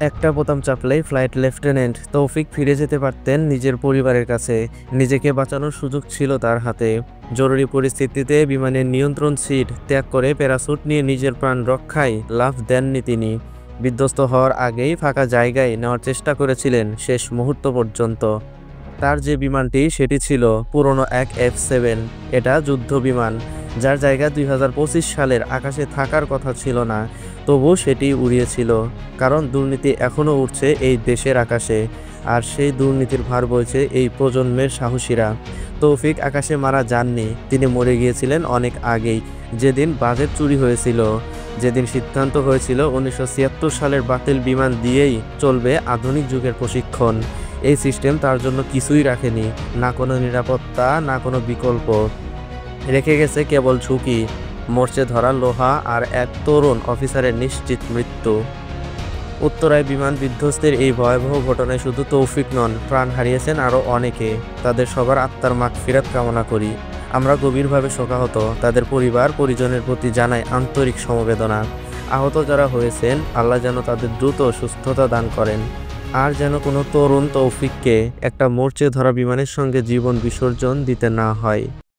একটা বোতাম চাপলেই flight lieutenant তৌফিক ফিরে যেতে পারতেন নিজের পরিবারের কাছে। নিজেকে বাঁচানোর সুযোগ ছিল তার হাতে। জরুরি পরিস্থিতিতে বিমানের নিয়ন্ত্রণ সিট ত্যাগ করে প্যারাসুট নিয়ে নিজের প্রাণ রক্ষায় লাফ দেননি তিনি। বিধ্বস্ত হওয়ার আগেই ফাঁকা জায়গায় নেওয়ার চেষ্টা করেছিলেন শেষ মুহূর্ত পর্যন্ত। তার যে বিমানটি সেটি ছিল পুরনো এক F7। এটা যুদ্ধ বিমান, যার জায়গা 2025 সালের আকাশে থাকার কথা ছিল না। তবু সেটি উড়িয়েছিল, কারণ দুর্নীতি এখনও উঠছে এই দেশের আকাশে। আর সেই দুর্নীতির ভার বইছে এই প্রজন্মের সাহসীরা। তৌফিক আকাশে মারা যাননি, তিনি মরে গিয়েছিলেন অনেক আগেই। যেদিন বাজেট চুরি হয়েছিল, যেদিন সিদ্ধান্ত হয়েছিল 1976 সালের বাতিল বিমান দিয়েই চলবে আধুনিক যুগের প্রশিক্ষণ, এই সিস্টেম তার জন্য কিছুই রাখেনি। না কোনো নিরাপত্তা, না কোনো বিকল্প। রেখে গেছে কেবল ঝুঁকি, মরচে ধরা লোহা আর এক তরুণ অফিসারের নিশ্চিত মৃত্যু। উত্তরায় বিমান বিধ্বস্তের এই ভয়াবহ ঘটনায় শুধু তৌফিক নন, প্রাণ হারিয়েছেন আরও অনেকে। তাদের সবার আত্মার মাগফিরাত কামনা করি। আমরা গভীরভাবে শোকাহত। তাদের পরিবার পরিজনের প্রতি জানাই আন্তরিক সমবেদনা। আহত যারা হয়েছেন, আল্লাহ যেন তাদের দ্রুত সুস্থতা দান করেন। আর যেন কোনো তরুণ তৌফিককে একটা মরচে ধরা বিমানের সঙ্গে জীবন বিসর্জন দিতে না হয়।